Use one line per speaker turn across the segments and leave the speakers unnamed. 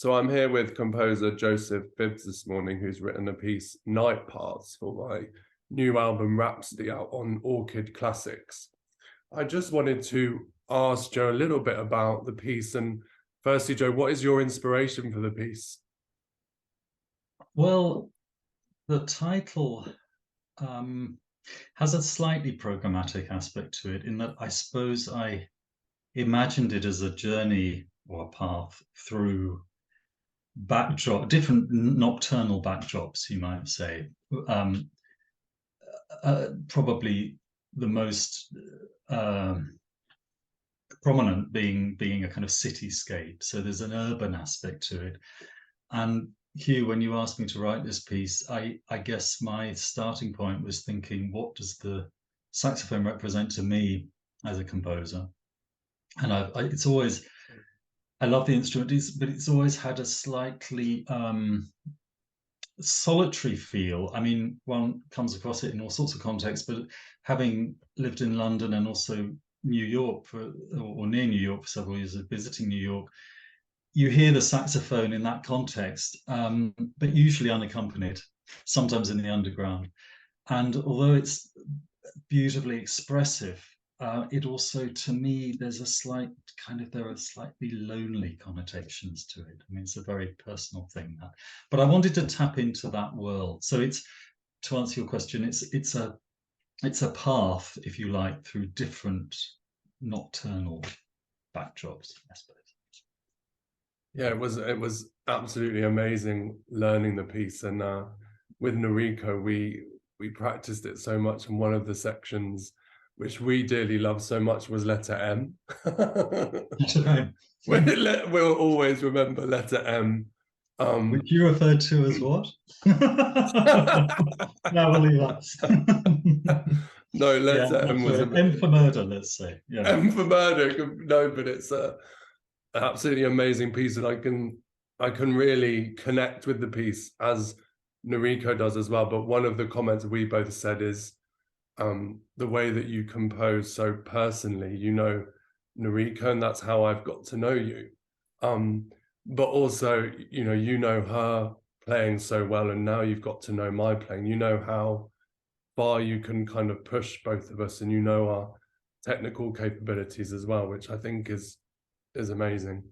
So I'm here with composer Joseph Phibbs this morning, who's written a piece, Night Paths, for my new album Rhapsody out on Orchid Classics. I just wanted to ask Joe a little bit about the piece. And firstly, Joe, what is your inspiration for the piece?
Well, the title has a slightly programmatic aspect to it, in that I suppose I imagined it as a journey or a path through different nocturnal backdrops, you might say. Probably the most prominent being a kind of cityscape. So there's an urban aspect to it. And Huw, when you asked me to write this piece, I guess my starting point was thinking, what does the saxophone represent to me as a composer? And it's always, I love the instrument, but it's always had a slightly solitary feel. I mean, one comes across it in all sorts of contexts, but having lived in London and also New York or near New York for several years, visiting New York, you hear the saxophone in that context, but usually unaccompanied, sometimes in the underground. And although it's beautifully expressive, it also, to me, there are slightly lonely connotations to it. I mean, it's a very personal thing, that. But I wanted to tap into that world. So to answer your question, it's a path, if you like, through different nocturnal backdrops, I suppose.
Yeah, it was absolutely amazing learning the piece, and with Noriko, we practiced it so much, and one of the sections which we dearly loved so much was letter M. We'll always remember letter M.
Which you referred to as what? Now we'll leave that.
No, letter M was
M for murder, let's say. Yeah.
M for murder. No, but it's a absolutely amazing piece, and I can really connect with the piece as Noriko does as well. But one of the comments we both said is the way that you compose so personally, Noriko, and that's how I've got to know you. But also, you know her playing so well, and now you've got to know my playing. You know how far you can kind of push both of us, and you know our technical capabilities as well, which I think is amazing.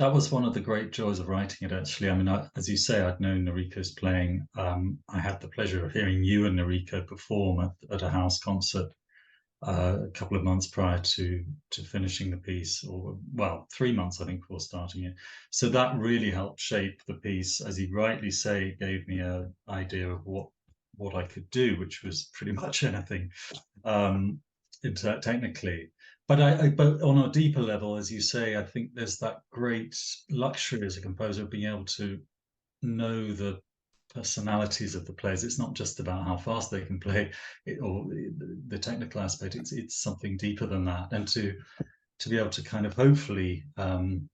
That was one of the great joys of writing it, actually. I mean, as you say, I'd known Noriko's playing. I had the pleasure of hearing you and Noriko perform at a house concert a couple of months prior to finishing the piece, or, well, 3 months, I think, before starting it. So that really helped shape the piece. As you rightly say, it gave me an idea of what I could do, which was pretty much anything, technically. But but on a deeper level, as you say, I think there's that great luxury as a composer of being able to know the personalities of the players. It's not just about how fast they can play or the technical aspect. It's something deeper than that, and to be able to kind of hopefully kind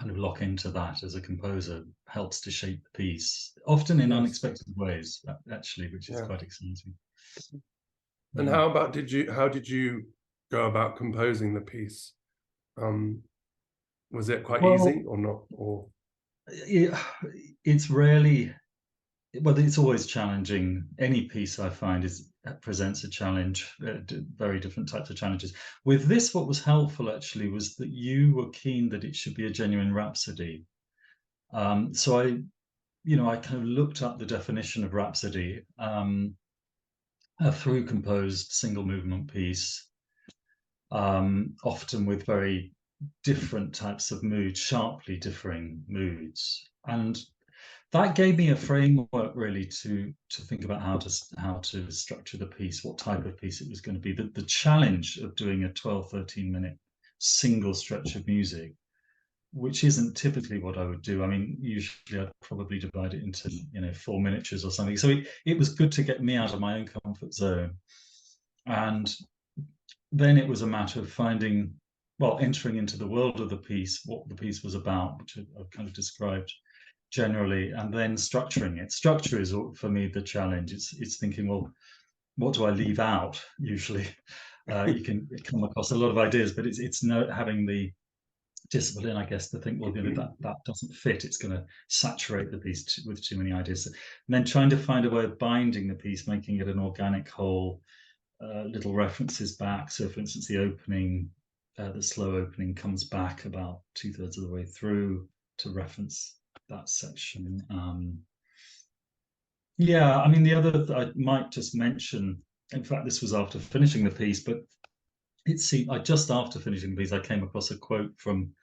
of lock into that as a composer helps to shape the piece, often in unexpected ways, actually, which is quite exciting.
And how did you go about composing the piece? Was it quite easy or not? Or
it's rarely, well, it's always challenging. Any piece I find presents a challenge, very different types of challenges. With this, what was helpful actually was that you were keen that it should be a genuine rhapsody. So I kind of looked up the definition of rhapsody, a through composed single movement piece, often with very different types of moods, sharply differing moods. And that gave me a framework really to think about how to structure the piece, what type of piece it was going to be. The challenge of doing a 12, 13-minute single stretch of music, which isn't typically what I would do. I mean, usually I'd probably divide it into 4 miniatures or something. So it was good to get me out of my own comfort zone. And then it was a matter of entering into the world of the piece, what the piece was about, which I've kind of described generally, and then structuring it. Structure is, for me, the challenge. It's thinking, well, what do I leave out? Usually, you can come across a lot of ideas, but it's having the discipline, I guess, to think, well, that doesn't fit. It's going to saturate the piece with too many ideas. And then trying to find a way of binding the piece, making it an organic whole, little references back. So, for instance, the opening, the slow opening comes back about 2/3 of the way through to reference that section. Yeah, I mean, the other I might just mention, in fact, this was after finishing the piece, but it seemed just after finishing the piece, I came across a quote from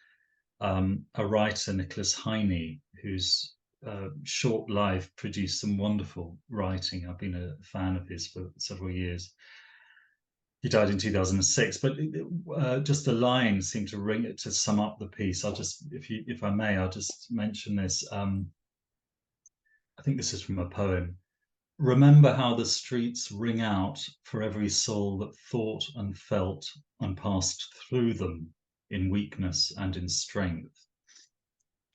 a writer, Nicholas Heine, whose short life produced some wonderful writing. I've been a fan of his for several years. He died in 2006, but just a line seemed to ring it to sum up the piece. I'll just, if I may, I'll just mention this. I think this is from a poem. Remember how the streets ring out for every soul that thought and felt and passed through them in weakness and in strength.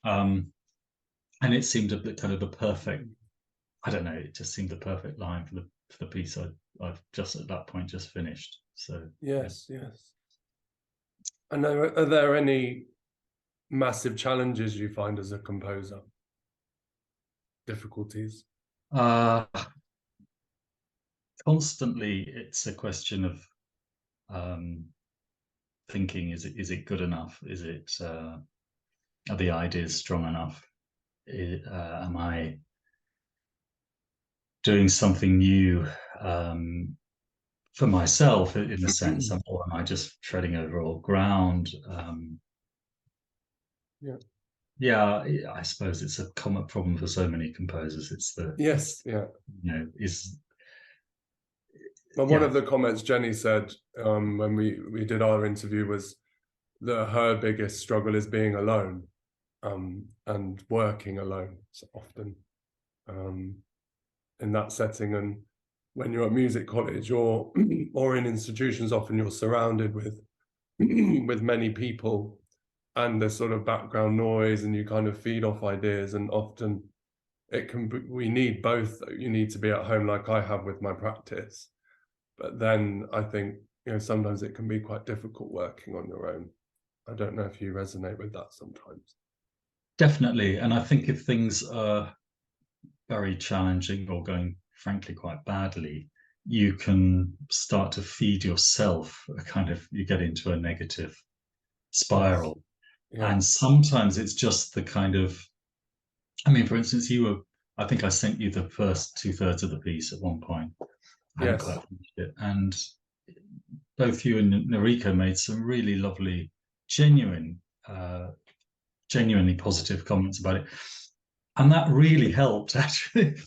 And it seemed a bit kind of the perfect, I don't know, it just seemed the perfect line for the piece I've just at that point just finished. So
yes. And are there any massive challenges you find as a composer? Difficulties?
Constantly, it's a question of thinking: is it good enough? Is it are the ideas strong enough? Am I doing something new for myself, in the sense, or am I just treading over old ground? Yeah, I suppose it's a common problem for so many composers. It's the
Well, one of the comments Jenny said when we did our interview was that her biggest struggle is being alone and working alone so often in that setting. And when you're at music college or in institutions, often you're surrounded with many people and the sort of background noise, and you kind of feed off ideas, and often we need both. You need to be at home, like I have with my practice, but then I think sometimes it can be quite difficult working on your own. I don't know if you resonate with that sometimes.
Definitely, and I think if things are very challenging or going frankly quite badly, you can start to feed yourself you get into a negative spiral. Yes. Yeah. And sometimes it's just the kind of, I mean, for instance, I think I sent you the first 2/3 of the piece at one point. I hadn't quite finished it. And both you and Noriko made some really lovely, genuinely positive comments about it. And that really helped actually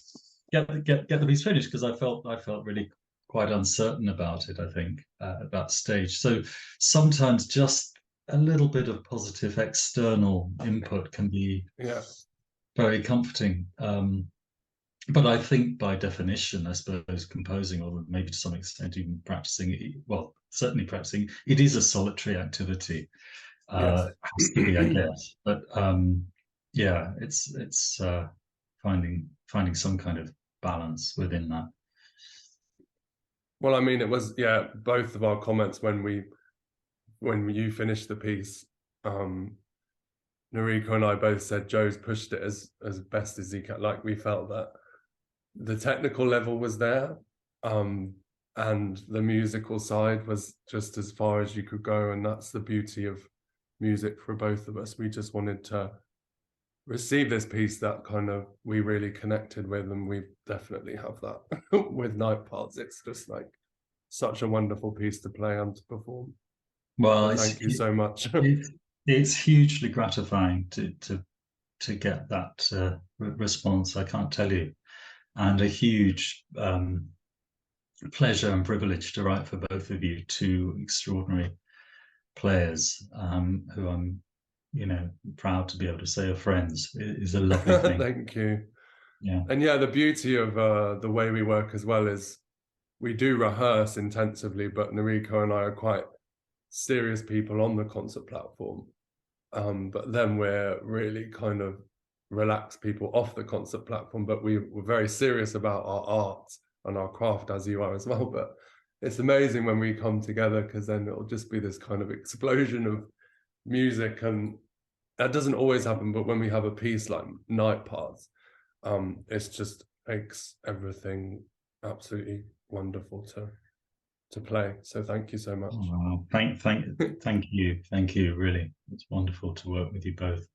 get the piece finished, because I felt really quite uncertain about it, I think, at that stage. So sometimes just a little bit of positive external input can be very comforting. But I think by definition, I suppose, composing, or maybe to some extent even practicing, well, certainly practicing, it is a solitary activity. Has to be, I guess. But yeah, it's finding some kind of balance within that.
Well, I mean, it was both of our comments when you finished the piece, Noriko and I both said Joe's pushed it as best as he can. Like, we felt that the technical level was there, and the musical side was just as far as you could go, and that's the beauty of music for both of us. We just wanted to receive this piece that kind of we really connected with, and we definitely have that with Night Parts. It's just like such a wonderful piece to play and to perform. Well, thank you so much.
It's hugely gratifying to get that response, I can't tell you, and a huge pleasure and privilege to write for both of you, two extraordinary players who I'm proud to be able to say are friends. It is a lovely thing.
Thank you.
Yeah.
And the beauty of the way we work as well is we do rehearse intensively, but Noriko and I are quite serious people on the concert platform. But then we're really kind of relaxed people off the concert platform, but we're very serious about our art and our craft, as you are as well. But it's amazing when we come together, because then it'll just be this kind of explosion of music, and that doesn't always happen, but when we have a piece like Night Paths, it's just makes everything absolutely wonderful to play. So thank you so much.
Oh, thank you, really. It's wonderful to work with you both.